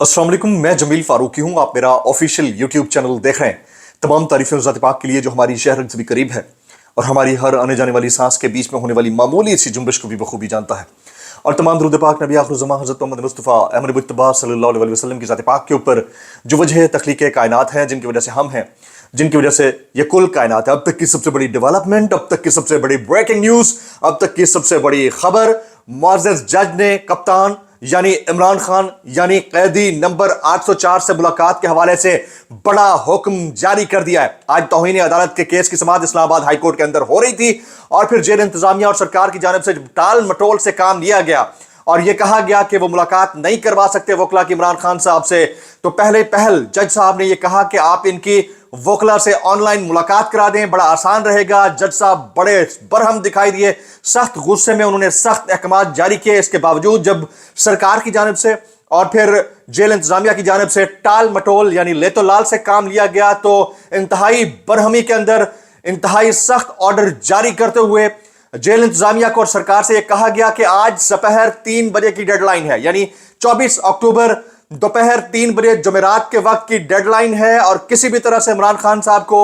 अस्सलाम वालेकुम, मैं जमील फारूकी हूं। आप मेरा ऑफिशियल यूट्यूब चैनल देख रहे हैं। तमाम तारीफें ज़ात पाक के लिए जो हमारी शहर से भी करीब है और हमारी हर आने जाने वाली सांस के बीच में होने वाली मामूली सी जुम्बिश को भी बखूबी जानता है। और तमाम दुरूद पाक नबी आखिर ज़मां हज़रत मोहम्मद मुस्तफ़ा अहमद मुज्तबा सल्लल्लाहु अलैहि वसल्लम की ज़ात पाक के ऊपर जो वजह तख्लीक़ कायनात है, जिनकी वजह से हम हैं, जिनकी वजह से ये कुल कायनात है। अब तक की सबसे बड़ी डेवलपमेंट, अब तक की सबसे बड़ी ब्रेकिंग न्यूज़, अब तक की सबसे बड़ी खबर, मुअज़्ज़ज़ जज ने कप्तान यानी इमरान खान यानी कैदी नंबर 804 से मुलाकात के हवाले से बड़ा हुक्म जारी कर दिया है। आज तौहीन अदालत के केस की समाअत इस्लामाबाद हाई कोर्ट के अंदर हो रही थी और फिर जेल इंतजामिया और सरकार की जानिब से टाल मटोल से काम लिया गया और यह कहा गया कि वो मुलाकात नहीं करवा सकते वकला की इमरान खान साहब से। तो पहल जज साहब ने यह कहा कि आप इनकी वकला से ऑनलाइन मुलाकात करा दें, बड़ा आसान रहेगा। जज साहब बड़े बरहम दिखाई दिए, सख्त गुस्से में उन्होंने सख्त अहकाम जारी किए। इसके बावजूद जब सरकार की जानिब से और फिर जेल इंतजामिया की जानिब से टाल मटोल यानी लेतो लाल से काम लिया गया तो इंतहाई बरहमी के अंदर इंतहाई सख्त ऑर्डर जारी करते हुए जेल इंतजामिया को और सरकार से यह कहा गया कि आज दोपहर 3 बजे की डेडलाइन है, यानी 24 अक्टूबर दोपहर 3 बजे जुमेरात के वक्त की डेडलाइन है और किसी भी तरह से इमरान खान साहब को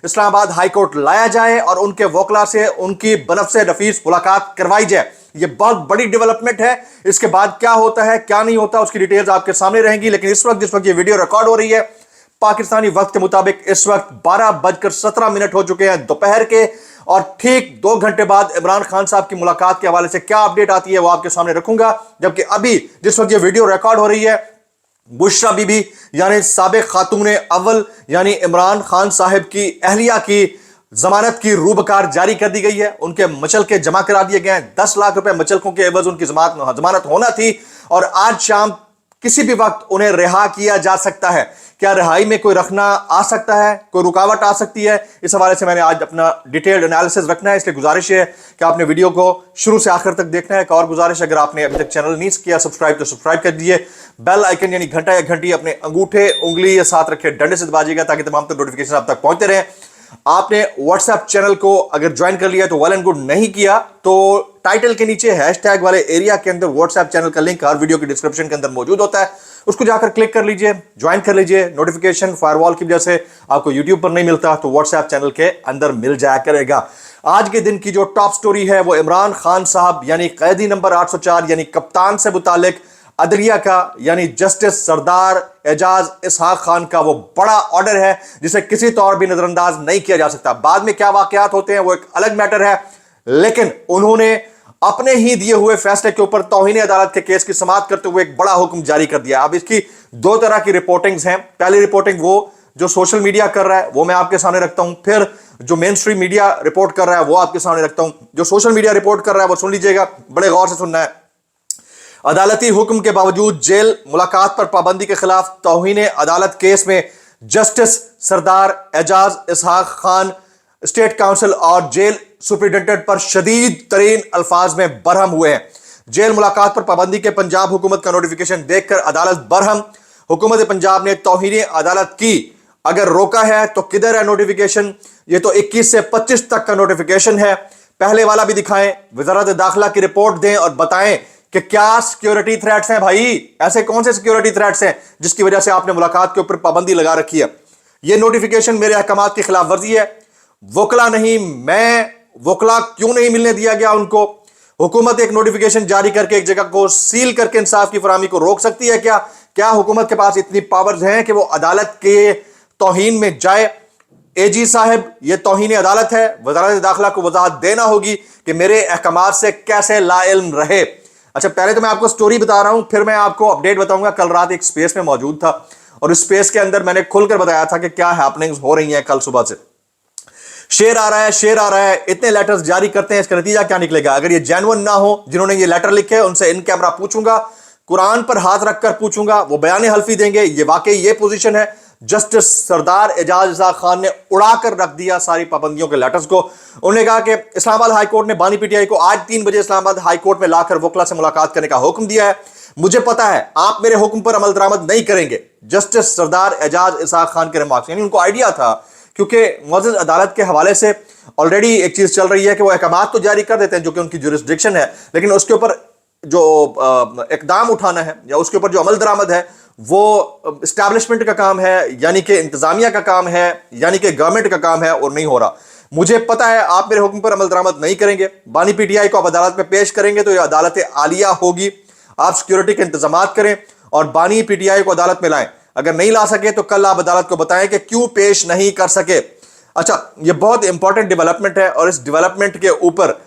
इस्लामाबाद हाई कोर्ट लाया जाए और उनके वकला से उनकी बनफ़ नफीस मुलाकात करवाई जाए। यह बहुत बड़ी डेवलपमेंट है। इसके बाद क्या होता है क्या नहीं होता उसकी डिटेल्स आपके सामने रहेंगी। लेकिन इस वक्त ये वीडियो रिकॉर्ड हो रही है पाकिस्तानी वक्त के मुताबिक इस वक्त 12:17 हो चुके हैं दोपहर के और ठीक 2 घंटे बाद इमरान खान साहब की मुलाकात के हवाले से क्या अपडेट आती है वो आपके सामने रखूंगा। जबकि अभी जिस वक्त ये वीडियो रिकॉर्ड हो रही है, बुशरा बीबी यानी साबिक खातून अव्वल यानी इमरान खान साहब की अहलिया की जमानत की रूबकार जारी कर दी गई है। उनके मचलके जमा करा दिए गए हैं। 10 लाख रुपए मचलकों के एवज उनकी जमानत होना थी और आज शाम किसी भी वक्त उन्हें रिहा किया जा सकता है। क्या रिहाई में कोई रखना आ सकता है, कोई रुकावट आ सकती है? इस हवाले से मैंने आज अपना डिटेल्ड एनालिसिस रखना है, इसलिए गुजारिश है कि आपने वीडियो को शुरू से आखिर तक देखना है। एक और गुजारिश, अगर आपने अभी तक चैनल नहीं किया सब्सक्राइब तो सब्सक्राइब कर दीजिए। बेल आइकन यानी घंटा या घंटी अपने अंगूठे उंगली या साथ रखे डंडे से दबाजिएगा ताकि तमाम तक नोटिफिकेशन आप तक पहुंचते रहे। आपने व्हाट्सएप चैनल को अगर ज्वाइन कर लिया तो वेल एंड गुड, नहीं किया तो टाइटल के नीचे हैशटैग वाले एरिया के अंदर व्हाट्सएप चैनल का लिंक हर वीडियो के डिस्क्रिप्शन के अंदर मौजूद होता है, उसको जाकर क्लिक कर लीजिए, ज्वाइन कर लीजिए। नोटिफिकेशन फायरवॉल की वजह से आपको यूट्यूब पर नहीं मिलता तो व्हाट्सएप चैनल के अंदर मिल जाया करेगा। आज के दिन की जो टॉप स्टोरी है वो इमरान खान साहब यानी कैदी नंबर 804 यानी कप्तान से मुतालिक अदलिया का यानी जस्टिस सरदार एजाज इसहाक खान का वो बड़ा ऑर्डर है जिसे किसी तौर भी नजरअंदाज नहीं किया जा सकता। बाद में क्या वाकयात होते हैं वो एक अलग मैटर है, लेकिन उन्होंने अपने ही दिए हुए फैसले के ऊपर तौहीन अदालत के केस की समाअत करते हुए एक बड़ा हुक्म जारी कर दिया। अब इसकी 2 तरह की रिपोर्टिंग्स हैं। पहली रिपोर्टिंग वो जो सोशल मीडिया कर रहा है वो मैं आपके सामने रखता हूं, फिर जो मेन स्ट्रीम मीडिया रिपोर्ट कर रहा है वो आपके सामने रखता हूं। जो सोशल मीडिया रिपोर्ट कर रहा है वो सुन लीजिएगा, बड़े गौर से सुनना है। अदालती हुक्म के बावजूद जेल मुलाकात पर पाबंदी के खिलाफ तौहीन अदालत केस में जस्टिस सरदार एजाज इसहाक खान स्टेट काउंसिल और जेल सुप्रिंटेंडेंट पर शदीद तरीन अल्फाज में बरहम हुए हैं। जेल मुलाकात पर पाबंदी के पंजाब हुकूमत का नोटिफिकेशन देखकर अदालत बरहम। हुकूमत पंजाब ने तौहीन अदालत की अगर रोका है तो किधर है नोटिफिकेशन? ये तो 21 से 25 तक का नोटिफिकेशन है। पहले वाला भी दिखाएं, वजारत दाखिला की रिपोर्ट दें और बताएं कि क्या सिक्योरिटी थ्रेट्स हैं। भाई ऐसे कौन से सिक्योरिटी थ्रेट्स हैं जिसकी वजह से आपने मुलाकात के ऊपर पाबंदी लगा रखी है? यह नोटिफिकेशन मेरे अहकाम की खिलाफ वर्जी है। वकला नहीं, मैं वकला क्यों नहीं मिलने दिया गया उनको? हुकूमत एक नोटिफिकेशन जारी करके एक जगह को सील करके इंसाफ की फराहमी को रोक सकती है क्या? क्या हुकूमत के पास इतनी पावर्स हैं कि वो अदालत के तौहीन में जाए? एजी साहब, ये तौहीन अदालत है, वजारत दाखिला को वजाहत देना होगी कि मेरे अहकाम से कैसे लाइल्म रहे। अच्छा, पहले तो मैं आपको स्टोरी बता रहा हूं, फिर मैं आपको अपडेट बताऊंगा। कल रात एक स्पेस में मौजूद था और इस स्पेस के अंदर मैंने खुलकर बताया था कि क्या हैपनिंग्स हो रही हैं। कल सुबह से शेर आ रहा है, इतने लेटर्स जारी करते हैं, इसका नतीजा क्या निकलेगा? अगर ये जेन्युइन ना हो जिन्होंने ये लेटर लिखे, उनसे इन कैमरा पूछूंगा, कुरान पर हाथ रखकर पूछूंगा, वो बयान हल्फी देंगे ये वाकई ये पोजीशन है। जस्टिस सरदार एजाज इसहाक खान ने उड़ाकर रख दिया सारी पाबंदियों के लेटर्स को। उन्होंने कहा कि इस्लामाबाद हाई कोर्ट ने बानी पीटीआई को आज 3 बजे इस्लामाबाद हाई कोर्ट में लाकर वकला से मुलाकात करने का हुक्म दिया है। मुझे पता है आप मेरे हुक्म पर अमल दरामद नहीं करेंगे। जस्टिस सरदार एजाज इसहाक खान के रिमार्क्स, यानी उनको आइडिया था, क्योंकि मुअज़्ज़ज़ अदालत के हवाले से ऑलरेडी एक चीज चल रही है कि वो अहकाम तो जारी कर देते हैं जो कि उनकी जुरिस्डिक्शन है, लेकिन उसके ऊपर जो इकदाम उठाना है या उसके ऊपर जो अमल दरामद है वो इस्टेब्लिशमेंट का काम है, यानी कि इंतजामिया का काम है, यानी कि गवर्नमेंट का काम है, और नहीं हो रहा। मुझे पता है आप मेरे हुक्म पर अमल दरामद नहीं करेंगे, बानी पीटीआई को आप अदालत में पेश करेंगे तो यह अदालत आलिया होगी। आप सिक्योरिटी के इंतजाम करें और बानी पीटीआई को अदालत में लाएं। अगर नहीं ला सके तो कल आप अदालत को बताएं कि क्यों पेश नहीं कर सके। अच्छा, ये बहुत इंपॉर्टेंट डेवलपमेंट है और इस डेवलपमेंट के ऊपर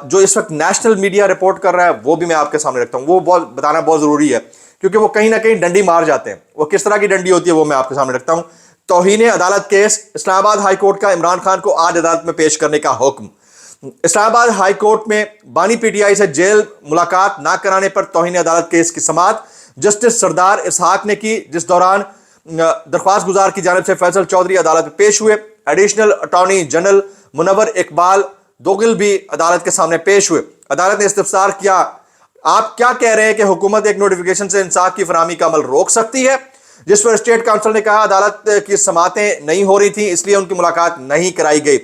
जो इस वक्त नेशनल मीडिया रिपोर्ट कर रहा है वो भी मैं आपके सामने रखता हूं। वो बहुत बताना बहुत जरूरी है क्योंकि वो कहीं ना कहीं डंडी मार जाते हैं। वो किस तरह की डंडी होती है वो मैं आपके सामने रखता हूं। तौहीन अदालत केस, इस्लामाबाद हाई कोर्ट का इमरान खान को आज अदालत में पेश करने का हुक्म। इस्लामाबाद हाई कोर्ट में बानी पीटीआई से जेल मुलाकात ना कराने पर तौहीन अदालत केस की समाअत जस्टिस सरदार इसहाक ने की, जिस दौरान दरख्वास्त गुजार की जानिब से फैसल चौधरी अदालत में पेश हुए। Additional attorney general Munawar Iqbal Dogil भी अदालत के सामने पेश हुए। अदालत ने इस्तफसार किया, आप क्या कह रहे हैं कि हुकूमत एक नोटिफिकेशन से इंसाफ की फराहमी का अमल रोक सकती है? जिस पर स्टेट काउंसिल ने कहा अदालत की समातें नहीं हो रही थी इसलिए उनकी मुलाकात नहीं कराई गई।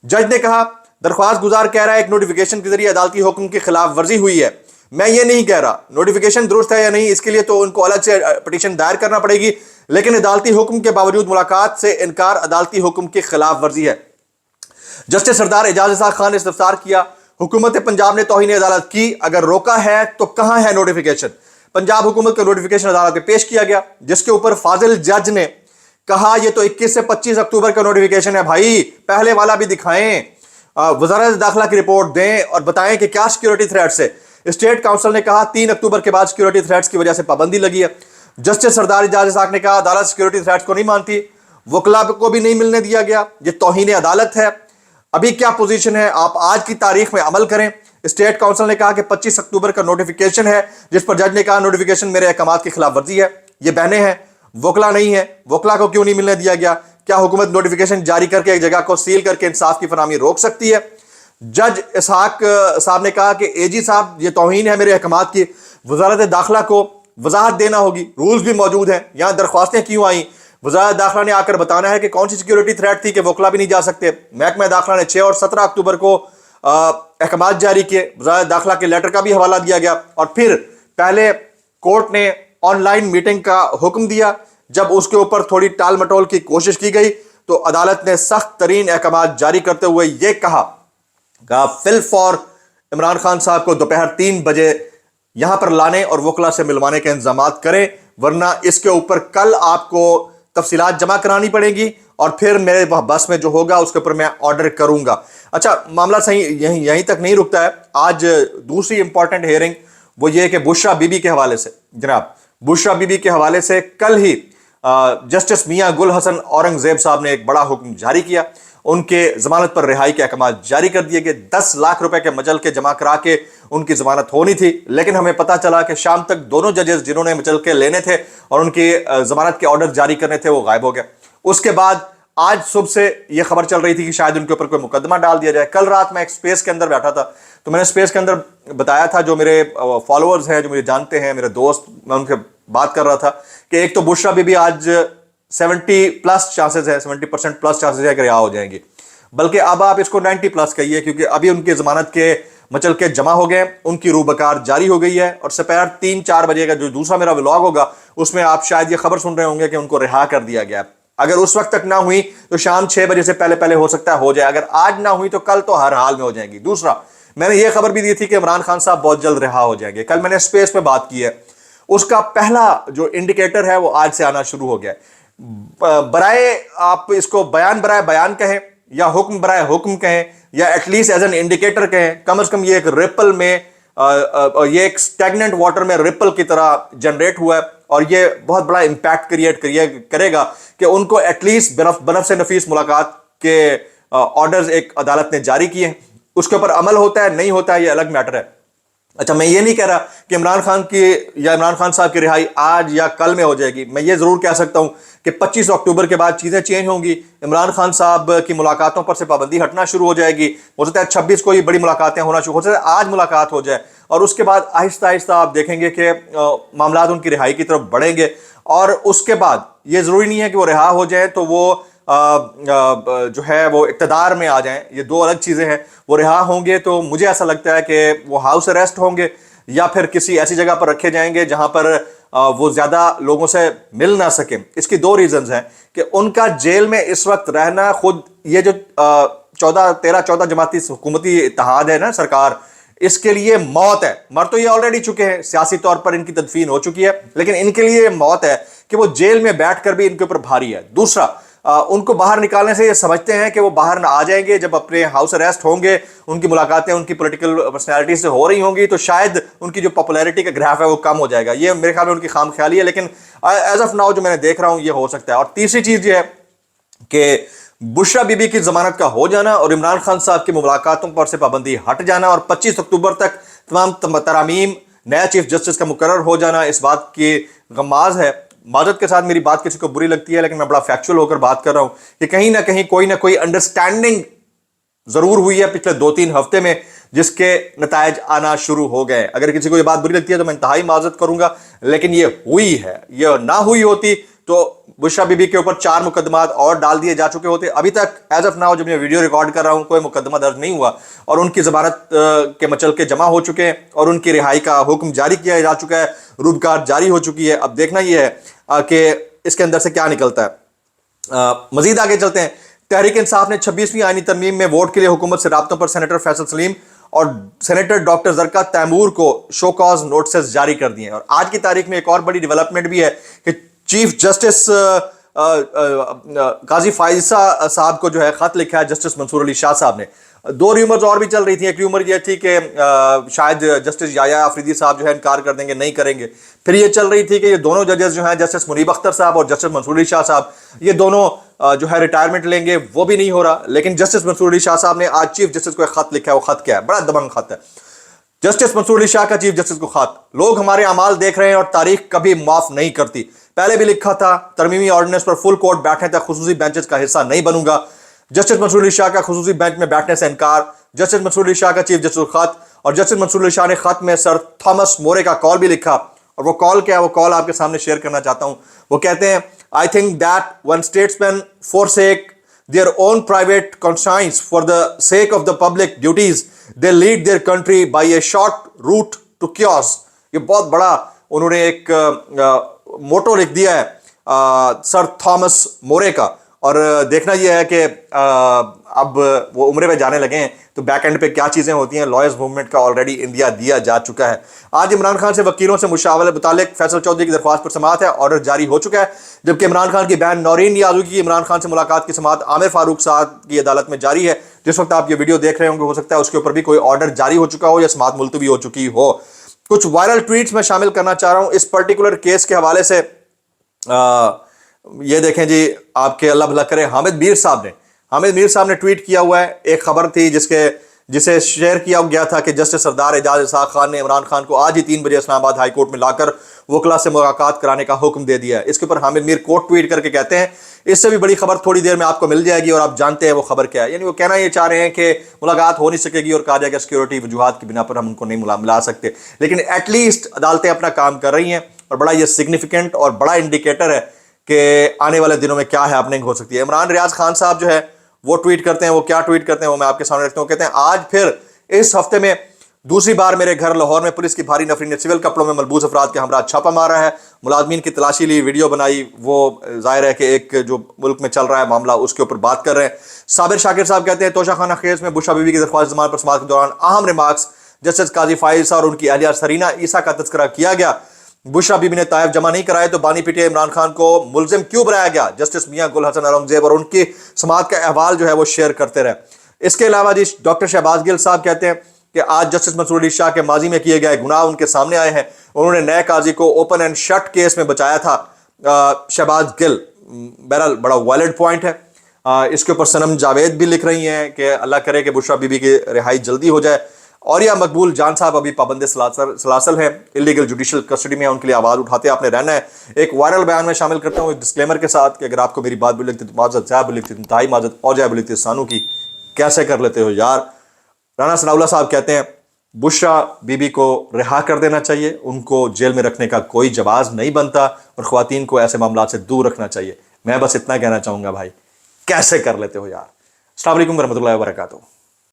जज ने कहा दरख्वास्त गुजार कह रहा है एक नोटिफिकेशन के जरिए अदालती हुक्म की खिलाफ वर्जी हुई है। मैं ये नहीं कह रहा नोटिफिकेशन दुरुस्त है या नहीं, इसके लिए तो उनको अलग से पिटीशन दायर करना पड़ेगी, लेकिन अदालती हुक्म के बावजूद मुलाकात से इनकार अदालती हुक्म की खिलाफ वर्जी है। जस्टिस सरदार एजाज इसाक खान ने इस्तफसार किया, हुकूमत पंजाब ने तौहीन अदालत की, अगर रोका है तो कहां है नोटिफिकेशन? पंजाब हुकूमत का नोटिफिकेशन अदालत में पेश किया गया, जिसके ऊपर फाजिल जज ने कहा यह तो 21 से 25 अक्टूबर का नोटिफिकेशन है भाई, पहले वाला भी दिखाएं, वज़ारत दाखिला की रिपोर्ट दें और बताएं कि क्या सिक्योरिटी थ्रेट्स है। स्टेट काउंसिल ने कहा 3 अक्टूबर के बाद सिक्योरिटी थ्रेट्स की वजह से पाबंदी लगी है। जस्टिस सरदार एजाज इसाक ने कहा अदालत सिक्योरिटी थ्रेट्स को नहीं मानती, वकला को भी नहीं मिलने दिया गया, ये तौहीन अदालत है। अभी क्या पोजीशन है, आप आज की तारीख में अमल करें। स्टेट काउंसिल ने कहा कि 25 अक्टूबर का नोटिफिकेशन है, जिस पर जज ने कहा नोटिफिकेशन मेरे अहकामात की खिलाफ वर्जी है। ये बहनें हैं, वकला नहीं है, वकला को क्यों नहीं मिलने दिया गया? क्या हुकूमत नोटिफिकेशन जारी करके एक जगह को सील करके इंसाफ की फराहमी रोक सकती है? जज इसहाक साहब ने कहा कि एजी साहब ये तौहीन है मेरे अहकामात की, वजारत दाखिला को वजाहत देना होगी, रूल्स भी मौजूद हैं, यहाँ दरख्वास्तें क्यों आई? वजारत दाखिला ने आकर बताना है कि कौन सी सिक्योरिटी थ्रेट थी कि वकला भी नहीं जा सकते। महकमा दाखिला ने 6 और 17 अक्टूबर को अहकामात जारी किए, वजारत दाखिला के लेटर का भी हवाला दिया गया और फिर पहले कोर्ट ने ऑनलाइन मीटिंग का हुक्म दिया। जब उसके ऊपर थोड़ी टाल मटोल की कोशिश की गई तो अदालत ने सख्त तरीन अहकामात जारी करते हुए यह कहा फिल फॉर इमरान खान साहब को दोपहर 3 बजे यहां पर लाने और वकला से मिलवाने के इंतजाम करें, वरना इसके ऊपर कल आपको तफसीलात जमा करानी पड़ेगी और फिर मेरे बस में जो होगा उसके ऊपर मैं ऑर्डर करूंगा। अच्छा, मामला सही यहीं तक नहीं रुकता है। आज दूसरी इंपॉर्टेंट हियरिंग वो ये कि बुशरा बीबी के हवाले से, जनाब बुशरा बीबी के हवाले से कल ही जस्टिस मियां गुल हसन औरंगजेब साहब ने एक बड़ा हुक्म जारी किया। उनके जमानत पर रिहाई के अहकाम जारी कर दिए गए। 10 लाख रुपए के मजल के जमा करा के उनकी जमानत होनी थी, लेकिन हमें पता चला कि शाम तक दोनों जजेस जिन्होंने मजल के लेने थे और उनकी जमानत के ऑर्डर जारी करने थे वो गायब हो गए। उसके बाद आज सुबह से यह खबर चल रही थी कि शायद उनके ऊपर कोई मुकदमा डाल दिया जाए। कल रात मैं एक स्पेस के अंदर बैठा था तो मैंने स्पेस के अंदर बताया था, जो मेरे फॉलोअर्स हैं, जो मुझे जानते हैं, मेरे दोस्त, मैं उनके बात कर रहा था कि एक तो बुशरा बीबी आज 70+ चांसेस है, 70% प्लस चांसेस है कि रिहा हो जाएंगी, बल्कि अब आप इसको 90+ कहिए, क्योंकि अभी उनकी जमानत के मचल के जमा हो गए, उनकी रूबकार जारी हो गई है और दोपहर 3-4 बजे का जो दूसरा मेरा व्लॉग होगा उसमें आप शायद ये खबर सुन रहे होंगे कि उनको रिहा कर दिया गया। अगर उस वक्त तक ना हुई तो शाम 6 बजे से पहले पहले हो सकता है हो जाए, अगर आज ना हुई तो कल तो हर हाल में हो जाएंगी। दूसरा, मैंने ये खबर भी दी थी कि इमरान खान साहब बहुत जल्द रिहा हो जाएंगे। कल मैंने स्पेस में बात की है, उसका पहला जो इंडिकेटर है वो आज से आना शुरू हो गया है। बराए आप इसको बयान बराए बयान कहें या हुक्म बराए हुक्म कहें या एटलीस्ट एज एन इंडिकेटर कहें, कम से कम ये एक रिपल में ये एक स्टैग्नेंट वाटर में रिपल की तरह जनरेट हुआ है और ये बहुत बड़ा इंपैक्ट क्रिएट करेगा कि उनको एटलीस्ट बनफ से नफीस मुलाकात के ऑर्डर्स एक अदालत ने जारी किए हैं। उसके ऊपर अमल होता है नहीं होता है ये अलग मैटर है। अच्छा, मैं ये नहीं कह रहा कि इमरान खान साहब की रिहाई आज या कल में हो जाएगी। मैं ये जरूर कह सकता हूं कि 25 अक्टूबर के बाद चीजें चेंज होंगी, इमरान खान साहब की मुलाकातों पर से पाबंदी हटना शुरू हो जाएगी। हो सकता है 26 को ही बड़ी मुलाकातें होना शुरू हो सकता है, आज मुलाकात हो जाए और उसके बाद आहिस्ता आहिस्ता आप देखेंगे कि मामला उनकी रिहाई की तरफ बढ़ेंगे और उसके बाद ये जरूरी नहीं है कि वो रिहा हो जाए तो वो जो है वो इक़्तिदार में आ जाएं, ये दो अलग चीज़ें हैं। वो रिहा होंगे तो मुझे ऐसा लगता है कि वो हाउस अरेस्ट होंगे, या फिर किसी ऐसी जगह पर रखे जाएंगे जहां पर वो ज्यादा लोगों से मिल ना सके। इसकी दो रीजंस हैं कि उनका जेल में इस वक्त रहना, खुद ये जो 13-14 जमाती हुकूमती इत्तेहाद है ना सरकार, इसके लिए मौत है। मर तो ये ऑलरेडी चुके हैं, सियासी तौर पर इनकी तदफीन हो चुकी है, लेकिन इनके लिए मौत है कि वो जेल में बैठकर भी इनके ऊपर भारी है। दूसरा, उनको बाहर निकालने से ये समझते हैं कि वो बाहर ना आ जाएंगे, जब अपने हाउस अरेस्ट होंगे, उनकी मुलाकातें उनकी पॉलिटिकल पर्सनैलिटी से हो रही होंगी, तो शायद उनकी जो पॉपुलैरिटी का ग्राफ है वो कम हो जाएगा। ये मेरे ख्याल में उनकी खाम ख्याली है, लेकिन एज ऑफ नाउ जो मैंने देख रहा हूं ये हो सकता है। और तीसरी चीज ये है कि बुशरा बीबी की जमानत का हो जाना और इमरान खान साहब की मुलाकातों पर से पाबंदी हट जाना और 25 अक्टूबर तक तमाम तरामीम नया चीफ जस्टिस का मुकर्रर हो जाना इस बात की गमाज है। माजरत के साथ मेरी बात किसी को बुरी लगती है, लेकिन मैं बड़ा फैक्चुअल होकर बात कर रहा हूं कि कहीं ना कहीं कोई ना कोई अंडरस्टैंडिंग जरूर हुई है पिछले 2-3 हफ्ते में, जिसके नतायज आना शुरू हो गए। अगर किसी को ये बात बुरी लगती है तो मैं इंतहाई माजरत करूंगा, लेकिन ये हुई है। ये ना हुई होती तो बुशरा बीबी के ऊपर 4 मुकदमात और डाल दिए जा चुके होते। अभी तक एज ऑफ नाउ जब मैं वीडियो रिकॉर्ड कर रहा हूं कोई मुकदमा दर्ज नहीं हुआ और उनकी जमानत के मचल के जमा हो चुके हैं और उनकी रिहाई का हुक्म जारी किया जा चुका है, रूबकार जारी हो चुकी है। अब देखना यह है कि इसके अंदर से क्या निकलता है। मजीद आगे चलते हैं। तहरीक इंसाफ ने 26वीं आईनी तरमीम में वोट के लिए हुकूमत से राब्तों पर सेनेटर फैसल सलीम और सेनेटर डॉक्टर जरका तैमूर को शो कॉज नोटिस जारी कर दिए। और आज की तारीख में एक और बड़ी डेवलपमेंट भी है कि चीफ जस्टिस काजी फाइजा साहब को जो है खत लिखा है जस्टिस मंसूर अली शाह साहब ने। 2 रूमर्स और भी चल रही थी। एक रूमर ये थी कि शायद जस्टिस याया अफरीदी साहब जो है इनकार कर देंगे, नहीं करेंगे। फिर ये चल रही थी कि ये दोनों जजेस जो हैं जस्टिस मुनीब अख्तर साहब और जस्टिस मंसूर अली शाह साहब, ये दोनों जो है रिटायरमेंट लेंगे, वो भी नहीं हो रहा। लेकिन जस्टिस मंसूर अली शाह साहब ने आज चीफ जस्टिस को एक खत लिखा है। वो खत क्या है? बड़ा दबंग खत है। जस्टिस मंसूर अली शाह का चीफ जस्टिस को खत, लोग हमारे अमाल देख रहे हैं और तारीख कभी माफ नहीं करती। पहले भी लिखा था तरमीमी ऑर्डिनेंस पर फुल कोर्ट बैठने तक खुसूसी बेंचेस का हिस्सा नहीं बनूंगा। जस्टिस मंसूर अली शाह का खुसूसी बेंच में बैठने से इनकार। जस्टिस मंसूर अली शाह का चीफ जस्टिस को खत, और जस्टिस मंसूर अली शाह ने खत में सर थॉमस मोरे का कॉल भी लिखा। और वो कॉल क्या है? वो कॉल आपके सामने शेयर करना चाहता हूं। वो कहते हैं, I think that when statesman forsake their own private conscience for the sake of the public duties, they lead their country by a short route to chaos। ये बहुत बड़ा उन्होंने एक मोटो लिख दिया है सर थॉमस मोरे का। और देखना यह है कि अब वो उम्र पे जाने लगे हैं तो बैक एंड पे क्या चीज़ें होती हैं। लॉयर्स मूवमेंट का ऑलरेडी इंडिया दिया जा चुका है। आज इमरान खान से वकीलों से मुशावरे मुतालिक फैसल चौधरी की दरख्वास्त पर समाअत है, ऑर्डर जारी हो चुका है। जबकि इमरान खान की बहन नौरीन नियाज़ी की इमरान खान से मुलाकात की समाअत आमिर फारूक साहब की अदालत में जारी है। जिस वक्त आप ये वीडियो देख रहे होंगे हो सकता है उसके ऊपर भी कोई ऑर्डर जारी हो चुका हो या समाअत मुलतवी हो चुकी हो। कुछ वायरल ट्वीट्स में शामिल करना चाह रहा हूँ इस पर्टिकुलर केस के हवाले से। ये देखें जी, आपके अल्लाह भला करे, हामिद मीर साहब ने ट्वीट किया हुआ है। एक खबर थी जिसे शेयर किया गया था कि जस्टिस सरदार एजाज इसहाक खान ने इमरान खान को आज ही 3 बजे इस्लामाबाद हाई कोर्ट में लाकर वकला से मुलाकात कराने का हुक्म दे दिया है। इसके ऊपर हामिद मीर कोर्ट ट्वीट करके कहते हैं, इससे भी बड़ी खबर थोड़ी देर में आपको मिल जाएगी और आप जानते हैं वो खबर क्या है। यानी वो कहना ये चाह रहे हैं कि मुलाकात हो नहीं सकेगी और कहा जाएगा सिक्योरिटी वजूहात की बिना पर हम उनको नहीं मिला सकते। लेकिन एटलीस्ट अदालतें अपना काम कर रही हैं और बड़ा ये सिग्निफिकेंट और बड़ा इंडिकेटर है कि आने वाले दिनों में क्या हैपनिंग हो सकती है। इमरान रियाज खान साहब जो है वो ट्वीट करते हैं, वो क्या ट्वीट करते हैं वो मैं आपके सामने रखता हूँ। कहते हैं, आज फिर इस हफ्ते में दूसरी बार मेरे घर लाहौर में पुलिस की भारी नफरी ने सिविल कपड़ों में मलबूस अफराद के हमरा छापा मारा है, मुलाजमीन की तलाशी ली, वीडियो बनाई। वो जाहिर है कि एक जो मुल्क में चल रहा है मामला उसके ऊपर बात कर रहे हैं। साबिर शाकिर साहब कहते हैं, तोशा खाना खेज में बुशरा बीबी की दरख्वास्त जमानत पर समाअत के दौरान अहम रिमार्क्स जस्टिस काजी फाइजा और उनकी अहलिया सरीना ईसा का तस्करा किया गया। बुशरा बीबी ने तायफ जमा नहीं कराए तो बानी पीटे इमरान खान को मुलजिम क्यों बनाया गया? जस्टिस मियां गुल हसन औरंगजेब और उनकी समाअत का अहवाल जो है वो शेयर करते रहे। इसके अलावा जी डॉक्टर शहबाज गिल साहब कहते हैं कि आज जस्टिस मंसूर अली शाह के माजी में किए गए गुनाह उनके सामने आए हैं। उन्होंने नए काजी को ओपन एंड शट केस में बचाया था। शहबाज गिल बहरहाल बड़ा वैलिड पॉइंट है। इसके ऊपर सनम जावेद भी लिख रही हैं कि अल्लाह करे कि बुशरा बीबी की रिहाई जल्दी हो जाए। और या मकबूल जान साहब अभी पाबंद सलासल हैं, इलीगल जुडिशल कस्टडी में, उनके लिए आवाज़ उठाते आपने रहना है। एक वायरल बयान में शामिल करता हूँ डिस्क्लेमर के साथ कि अगर आपको मेरी बात बुरी लगती तो माजरत, जाए बुरी लगती तो इंतहाई माजरत, और जाए बुरी लगती सानू की, कैसे कर लेते हो यार। राना सनाउल्लाह साहब कहते हैं, बुशरा बीबी को रिहा कर देना चाहिए, उनको जेल में रखने का कोई जवाज नहीं बनता और ख्वातीन को ऐसे मामला से दूर रखना चाहिए। मैं बस इतना कहना चाहूँगा भाई, कैसे कर लेते हो यार। अस्सलाम वालेकुम वरहमतुल्लाहि वबरकातुहू।